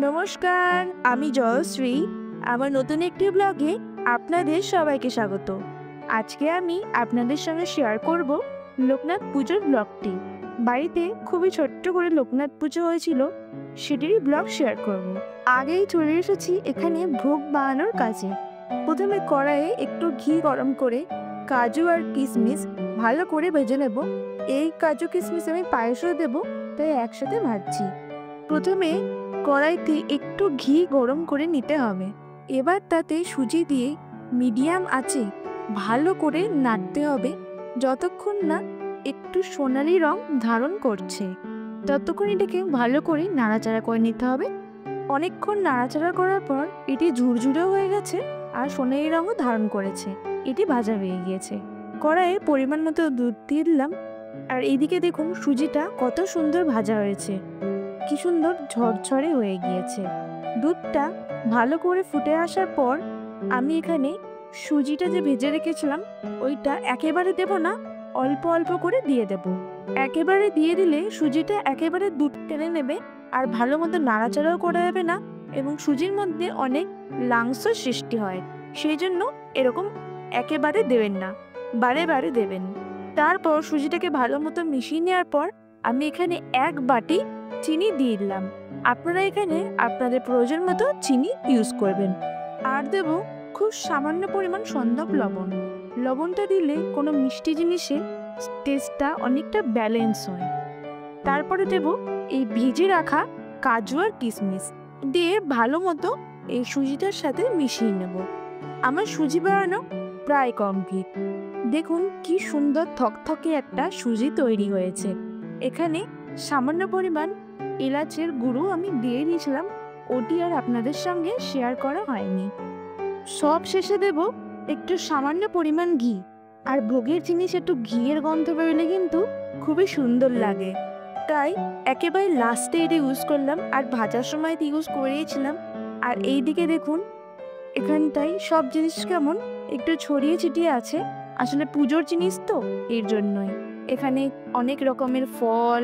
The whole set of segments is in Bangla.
নমস্কার, আমি জয়শ্রী। আমার নতুন একটি ব্লগে আপনাদের সবাইকে স্বাগত। আজকে আমি আপনাদের সঙ্গে শেয়ার করব লোকনাথ পুজোর ব্লগটি। বাড়িতে খুবই ছোট্ট করে লোকনাথ পুজো হয়েছিল, সেটিরই ব্লগ শেয়ার করব। আগেই চলে এসেছি এখানে ভোগ বানানোর কাজে। প্রথমে কড়াইয়ে একটু ঘি গরম করে কাজু আর কিশমিশ ভালো করে ভেজে নেব। এই কাজু কিশমিশ আমি পায়েসও দেবো, তাই একসাথে ভাজছি। প্রথমে কড়াইতে একটু ঘি গরম করে নিতে হবে। এবার তাতে সুজি দিয়ে মিডিয়াম আঁচে ভালো করে নাড়তে হবে, যতক্ষণ না একটু সোনালি রং ধারণ করছে ততক্ষণ এটাকে ভালো করে নাড়াচাড়া করে নিতে হবে। অনেকক্ষণ নাড়াচাড়া করার পর এটি ঝুরঝুরে হয়ে গেছে আর সোনালি রঙও ধারণ করেছে। এটি ভাজা হয়ে গিয়েছে। কড়াইয়ে পরিমাণ মতো দুধ দিয়ে দিলাম, আর এইদিকে দেখুন সুজিটা কত সুন্দর ভাজা হয়েছে, কি সুন্দর ঝরঝরে হয়ে গিয়েছে। দুধটা ভালো করে ফুটে আসার পর আমি এখানে সুজিটা যে ভেজে রেখেছিলাম ওইটা একেবারে দেব না, অল্প অল্প করে দিয়ে দেব। একেবারে দিয়ে দিলে সুজিটা একেবারে দুধ টেনে নেবে আর ভালো মতো নাড়াচাড়াও করা যাবে না, এবং সুজির মধ্যে অনেক লাংস সৃষ্টি হয়। সেই জন্য এরকম একেবারে দেবেন না, বারে বারে দেবেন। তারপর সুজিটাকে ভালো মতো মিশিয়ে নেওয়ার পর আমি এখানে 1 বাটি চিনি দিয়ে দিলাম। আপনারা এখানে আপনাদের প্রয়োজন মতো চিনি ইউজ করবেন। আর দেব খুব সামান্য পরিমাণ সন্দক লবণ। লবণটা দিলে কোনো মিষ্টি জিনিসে টেস্টটা অনেকটা ব্যালেন্স হয়। তারপরে দেব এই ভেজে রাখা কাজু আর কিশমিশ দিয়ে ভালো মতো এই সুজিটার সাথে মিশিয়ে নেব। আমার সুজি বানানো প্রায় কমপ্লিট। দেখুন কি সুন্দর থকথকে একটা সুজি তৈরি হয়েছে। এখানে সামান্য পরিমাণ এলাচের গুঁড়ো আমি দিয়ে দিয়েছিলাম, ওটি আর আপনাদের সঙ্গে শেয়ার করা হয়নি। সব শেষে দেব একটু সামান্য পরিমাণ ঘি। আর ভোগের জিনিস একটু ঘিয়ের গন্ধ বেরোলে কিন্তু খুবই সুন্দর লাগে, তাই একেবারে লাস্টে এটা ইউজ করলাম, আর ভাজার সময় এটা ইউজ করেছিলাম। আর এই দিকে দেখুন এখানটায় সব জিনিস কেমন একটু ছড়িয়ে ছিটিয়ে আছে, আসলে পুজোর জিনিস তো এর জন্যই। এখানে অনেক রকমের ফল,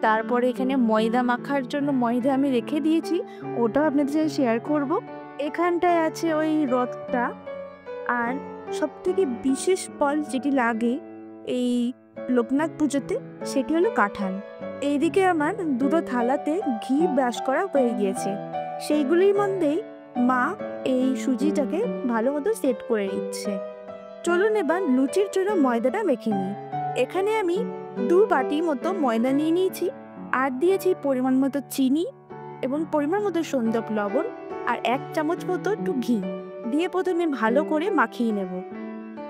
তারপরে এখানে ময়দা মাখার জন্য ময়দা আমি রেখে দিয়েছি, ওটাও আপনাদের সাথে শেয়ার করব। এখানটায় আছে ওই রথটা, আর সব থেকে বিশেষ ফল যেটি লাগে এই লোকনাথ পুজোতে সেটি হলো কাঁঠাল। এইদিকে আমার দুটো থালাতে ঘি ব্রাশ করা হয়ে গিয়েছে, সেইগুলির মধ্যেই মা এই সুজিটাকে ভালো মতো সেট করে নিচ্ছে। চলুন এবার লুচির জন্য ময়দাটা মেখে নিই। এখানে আমি 2 বাটি মতো ময়দা নিয়ে নিয়েছি, আর দিয়েছি পরিমাণ মতো চিনি এবং পরিমাণ মতো সন্দক লবণ, আর 1 চামচ মতো একটু ঘি দিয়ে প্রথমে ভালো করে মাখিয়ে নেব।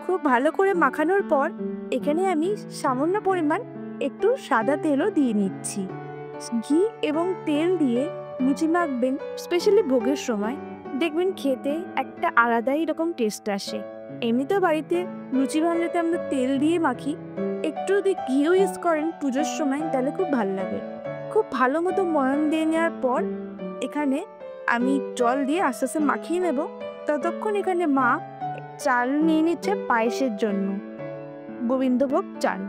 খুব ভালো করে মাখানোর পর এখানে আমি সামান্য পরিমাণ একটু সাদা তেলও দিয়ে নিচ্ছি। ঘি এবং তেল দিয়ে লুচি মাখবেন, স্পেশালি ভোগের সময় দেখবেন খেতে একটা আলাদাই রকম টেস্ট আসে। এমনিতেও বাড়িতে লুচি বানাতে আমরা তেল দিয়ে মাখি, একটু যদি ঘিও ইউজ করেন পুজোর সময় তাহলে খুব ভালো লাগে। খুব ভালো মতো ময়ান দিয়ে নেওয়ার পর এখানে আমি জল দিয়ে আস্তে আস্তে মাখিয়ে নেব। ততক্ষণ এখানে মা চাল নিয়ে নিচ্ছে পায়েসের জন্য, গোবিন্দভোগ চাল।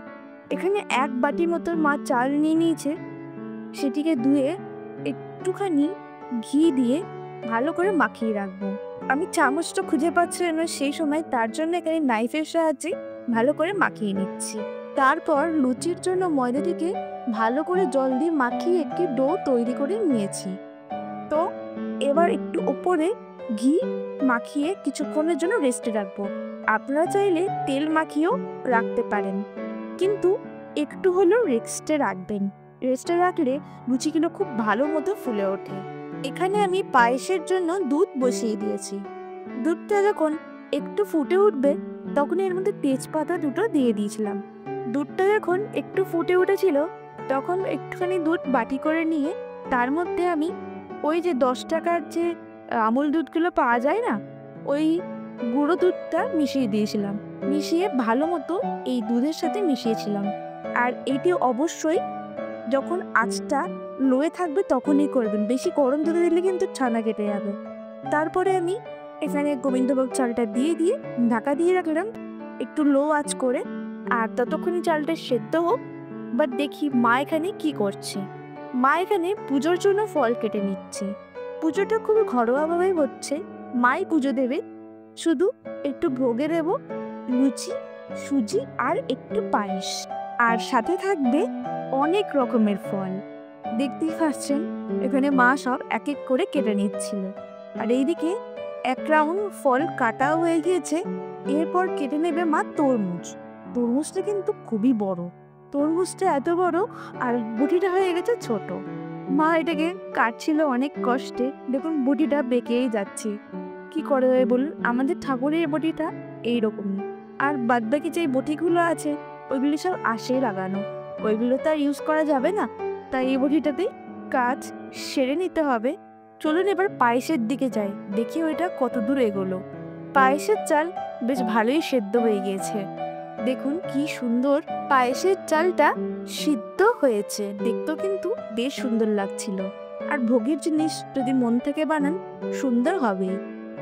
এখানে 1 বাটি মতো মা চাল নিয়ে নিয়েছে, সেটিকে ধুয়ে একটুখানি ঘি দিয়ে ভালো করে মাখিয়ে রাখবো। আমি চামচটা খুঁজে পাচ্ছি না সেই সময়, তার জন্য এখানে নাইফের সাহায্যে ভালো করে মাখিয়ে নিচ্ছি। তারপর লুচির জন্য ময়দাটিকে ভালো করে জল দিয়ে মাখিয়ে একটি ডো তৈরি করে নিয়েছি। তো এবার একটু ওপরে ঘি মাখিয়ে কিছুক্ষণের জন্য রেস্টে রাখবো। আপনারা চাইলে তেল মাখিয়েও রাখতে পারেন, কিন্তু একটু হলেও রেস্টে রাখবেন। রেস্টে রাখলে লুচিগুলো খুব ভালো মতো ফুলে ওঠে। এখানে আমি পায়েসের জন্য দুধ বসিয়ে দিয়েছি। দুধটা যখন একটু ফুটে উঠবে তখন এর মধ্যে তেজপাতা দুটো দিয়ে দিয়েছিলাম। দুধটা যখন একটু ফুটে উঠেছিল তখন একটুখানি দুধ বাটি করে নিয়ে তার মধ্যে আমি ওই যে 10 টাকার যে আমুল দুধগুলো পাওয়া যায় না, ওই গুঁড়ো দুধটা মিশিয়ে দিয়েছিলাম। মিশিয়ে ভালো মতো এই দুধের সাথে মিশিয়েছিলাম। আর এটি অবশ্যই যখন আঁচটা লোয়ে থাকবে তখনই করবেন, বেশি গরম দুধে দিলে কিন্তু ছানা কেটে যাবে। তারপরে আমি এখানে গোবিন্দভোগ চালটা দিয়ে ঢাকা দিয়ে রাখলাম একটু লো আঁচ করে, আর ততক্ষণই চালটা সেদ্ধ হোক। বাট দেখি মা এখানে কি করছে। মা এখানে পুজোর জন্য ফল কেটে নিচ্ছে। পুজোটা খুবই ঘরোয়াভাবেই হচ্ছে। মাই পুজো দেবে, শুধু একটু ভোগে দেব লুচি, সুজি আর একটু পায়েস, আর সাথে থাকবে অনেক রকমের ফল। দেখতেই পাচ্ছেন এখানে মা সব এক এক করে কেটে নিচ্ছিল। আর এইদিকে এক রাউন্ড ফল কাটাও হয়ে গিয়েছে। এরপর কেটে নেবে মা তরমুজ। তরমুজটা কিন্তু খুবই বড়, তরমুজটা এত বড় আর বটিটা হয়ে গেছে ছোট। মা এটাকে কাটছিল অনেক কষ্টে। দেখুন বটিটা বেঁকেই যাচ্ছে। কি করে হয় বলুন, আমাদের ঠাকুরের বটিটা এইরকমই। আর বাদবাকি যে বটিগুলো আছে ওইগুলি সব আশে লাগানো, ওইগুলো তো আর ইউজ করা যাবে না, তাই এই বটিটাতেই কাজ সেরে নিতে হবে। চলুন এবার পায়েসের দিকে যাই, দেখি ওইটা কত দূর এগোলো। পায়েসের চাল বেশ ভালোই সেদ্ধ হয়ে গিয়েছে। দেখুন কি সুন্দর পায়েসের চালটা সিদ্ধ হয়েছে, দেখতেও কিন্তু বেশ সুন্দর লাগছিল। আর ভোগের জিনিস যদি মন থেকে বানান সুন্দর হবেই।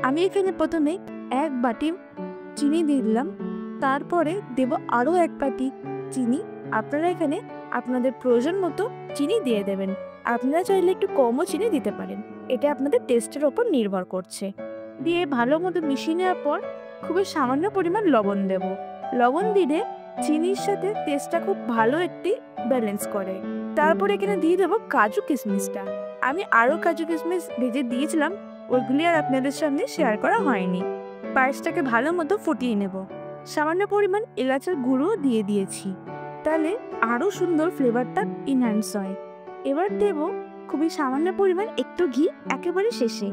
আমি এখানে প্রথমে 1 বাটি চিনি দিয়ে দিলাম, তারপরে দেব আরও 1 বাটি চিনি। আপনারা এখানে আপনাদের প্রয়োজন মতো চিনি দিয়ে দেবেন। আপনারা চাইলে একটু কমও চিনি দিতে পারেন, এটা আপনাদের টেস্টের ওপর নির্ভর করছে। দিয়ে ভালো মতো মিশিয়ে নেওয়ার পর খুবই সামান্য পরিমাণ লবণ দেব। লবণ দিলে চিনির সাথে টেস্টটা খুব ভালো একটি ব্যালেন্স করে। তারপর এখানে দিয়ে দেবো কাজু কিশমিশটা। আমি আরও কাজু কিশমিশ ভেজে দিয়েছিলাম, ওইগুলি আর আপনাদের সামনে শেয়ার করা হয়নি। পায়েসটাকে ভালো মতো ফুটিয়ে নেব। সামান্য পরিমাণ এলাচের গুঁড়ো দিয়ে দিয়েছি, তাহলে আরও সুন্দর ফ্লেভারটা ইনহ্যান্স হয়। এবার দেব খুবই সামান্য পরিমাণ একটু ঘি একেবারে শেষে।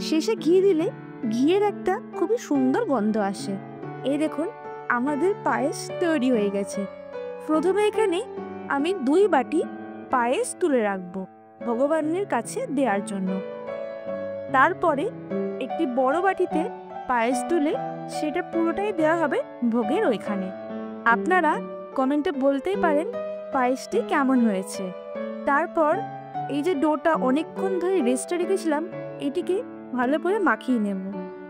শেষে ঘি দিলে ঘিয়ের একটা খুবই সুন্দর গন্ধ আসে। এই দেখুন আমাদের পায়েস তৈরি হয়ে গেছে। প্রথমে এখানে আমি 2 বাটি পায়েস তুলে রাখবো ভগবানের কাছে দেওয়ার জন্য। তারপরে একটি বড় বাটিতে পায়েস তুলে সেটা পুরোটাই দেওয়া হবে ভোগের ওইখানে। আপনারা কমেন্টে বলতেই পারেন পায়েসটি কেমন হয়েছে। তারপর এই যে ডোটা অনেকক্ষণ ধরে রেস্টে রেখেছিলাম, এটিকে ভালো করে মাখিয়ে নেব।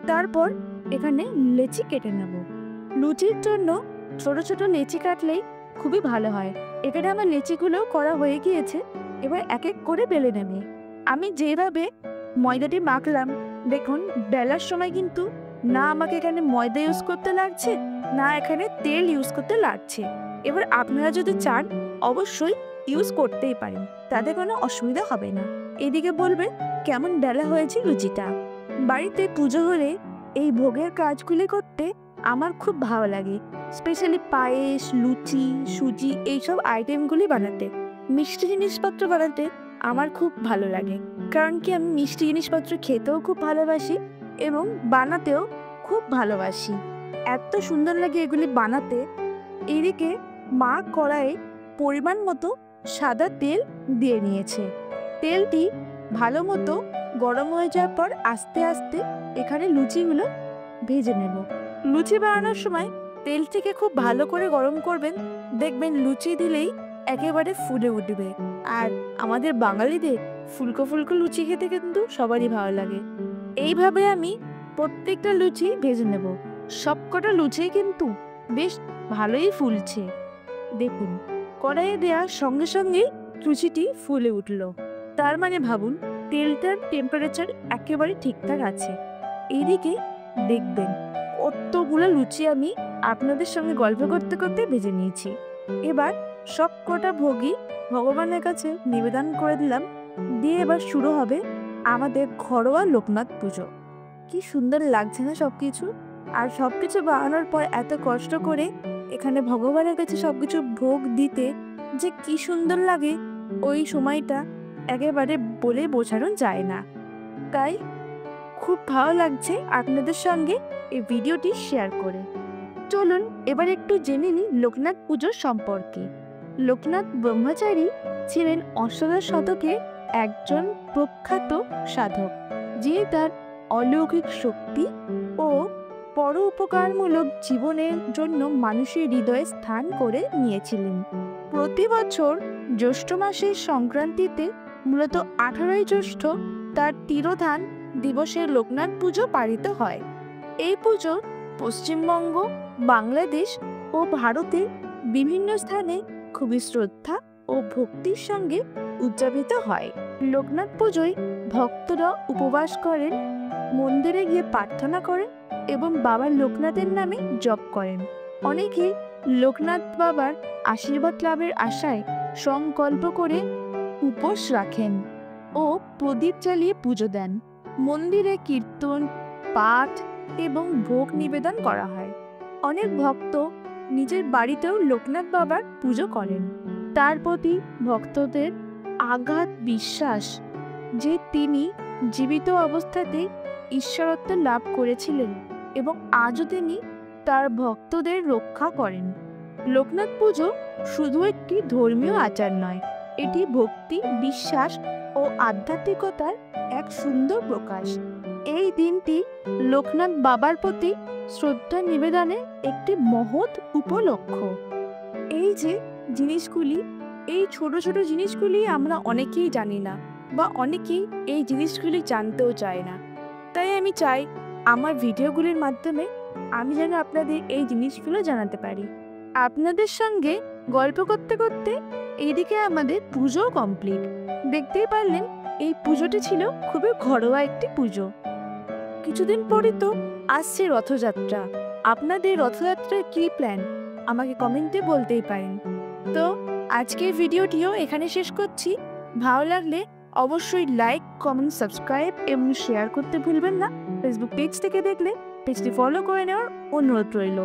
তারপর এখানে লেচি কেটে নেব। লুচির জন্য ছোট ছোট লেচি কাটলেই খুবই ভালো হয়। এখানে আমার লেচিগুলো করা হয়ে গিয়েছে, এবার এক এক করে বেলে নেবে। আমি যেভাবে ময়দাটি মাখলাম, দেখুন বেলার সময় কিন্তু না আমাকে এখানে ময়দা ইউজ করতে লাগছে, না এখানে তেল ইউজ করতে লাগছে। এবার আপনারা যদি চান অবশ্যই ইউজ করতেই পারেন, তাতে কোনো অসুবিধা হবে না। এদিকে বলবেন কেমন বেলা হয়েছে লুচিটা। বাড়িতে পুজো হলে এই ভোগের কাজগুলি করতে আমার খুব ভালো লাগে, স্পেশালি পায়েস, লুচি, সুজি এইসব আইটেমগুলি বানাতে। মিষ্টি জিনিসপত্র বানাতে আমার খুব ভালো লাগে, কারণ কি আমি মিষ্টি জিনিসপত্র খেতেও খুব ভালোবাসি এবং বানাতেও খুব ভালোবাসি। এত সুন্দর লাগে এগুলি বানাতে। এদিকে মা কড়াইয়ে পরিমাণ মতো সাদা তেল দিয়ে নিয়েছে। তেলটি ভালো মতো গরম হয়ে যাওয়ার পর আস্তে আস্তে এখানে লুচিগুলো ভেজে নেব। লুচি বানানোর সময় তেলটিকে খুব ভালো করে গরম করবেন, দেখবেন লুচি দিলেই একেবারে ফুলে উঠবে। আর আমাদের বাঙালিদের ফুলকো ফুলকো লুচি খেতে কিন্তু সবারই ভালো লাগে। এইভাবে আমি প্রত্যেকটা লুচি ভেজে নেব। সবকটা লুচি কিন্তু বেশ ভালোই ফুলছে। দেখুন কড়াইয়ে দেওয়ার সঙ্গে সঙ্গেই লুচিটি ফুলে উঠল, তার মানে ভাবুন তেলটার টেম্পারেচার একেবারে ঠিকঠাক আছে। এইদিকে দেখবেন কতগুলো লুচি আমি আপনাদের সঙ্গে গল্প করতে করতে ভেজে নিয়েছি। এবার সব কটা ভোগই ভগবানের কাছে নিবেদন করে দিলাম। দিয়ে এবার শুরু হবে আমাদের ঘরোয়া লোকনাথ পুজো। কি সুন্দর লাগছে না সবকিছু। আর সবকিছু বানানোর পর এত কষ্ট করে এখানে ভগবানের কাছে সবকিছু ভোগ দিতে যে কি সুন্দর লাগে, ওই সময়টা একেবারে বলে বোঝানো যায় না। তাই খুব ভালো লাগছে আপনাদের সঙ্গে এই ভিডিওটি শেয়ার করে। চলুন এবার একটু জেনে নিই লোকনাথ পুজোর সম্পর্কে। লোকনাথ ব্রহ্মচারী ছিলেন অষ্টাদশ শতকে একজন প্রখ্যাত সাধক, যে তার অলৌকিক শক্তি ও পর উপকারমূলক জীবনের জন্য মানুষের হৃদয়ে স্থান করে নিয়েছিলেন। প্রতি বছর জ্যৈষ্ঠ মাসের সংক্রান্তিতে, মূলত 18ই জ্যৈষ্ঠ, তার তিরোধান দিবসে লোকনাথ পুজো পালিত হয়। এই পুজো পশ্চিমবঙ্গ, বাংলাদেশ ও ভারতের বিভিন্ন স্থানে খুবই শ্রদ্ধা ও ভক্তির সঙ্গে উদযাপিত হয়। লোকনাথ পুজোয় ভক্তরা উপবাস করেন, মন্দিরে গিয়ে প্রার্থনা করেন এবং বাবা লোকনাথের নামে জপ করেন। অনেকে লোকনাথ বাবার আশীর্বাদ লাভের আশায় সংকল্প করে উপোস রাখেন ও প্রদীপ জ্বালিয়ে পুজো দেন। মন্দিরে কীর্তন, পাঠ এবং ভোগ নিবেদন করা হয়। অনেক ভক্ত নিজের বাড়িতেও লোকনাথ বাবার পুজো করেন। তার প্রতি ভক্তদের আগাধ বিশ্বাস যে তিনি জীবিত অবস্থাতেই ঈশ্বরত্ব লাভ করেছিলেন এবং আজও তিনি তার ভক্তদের রক্ষা করেন। লোকনাথ পুজো শুধু একটি ধর্মীয় আচার নয়, এটি ভক্তি, বিশ্বাস ও আধ্যাত্মিকতার এক সুন্দর প্রকাশ। এই দিনটি লোকনাথ বাবার প্রতি শ্রদ্ধা নিবেদনের একটি মহৎ উপলক্ষ। এই যে জিনিসগুলি, এই ছোট ছোট জিনিসগুলি আমরা অনেকেই জানি না বা অনেকেই এই জিনিসগুলি জানতেও চায় না। তাই আমি চাই আমার ভিডিওগুলির মাধ্যমে আমি যেন আপনাদের এই জিনিসগুলো জানাতে পারি। আপনাদের সঙ্গে গল্প করতে করতে এইদিকে আমাদের পুজো কমপ্লিট। দেখতেই পারলেন এই পুজোটি ছিল খুবই ঘরোয়া একটি পুজো। কিছুদিন পরে তো আসছে রথযাত্রা। আপনাদের রথযাত্রার কী প্ল্যান আমাকে কমেন্টে বলতেই পারেন। তো আজকের ভিডিওটিও এখানে শেষ করছি। ভালো লাগলে অবশ্যই লাইক, কমেন্ট, সাবস্ক্রাইব এবং শেয়ার করতে ভুলবেন না। ফেসবুক পেজ থেকে দেখলে পেজটি ফলো করে নেওয়ার অনুরোধ রইল।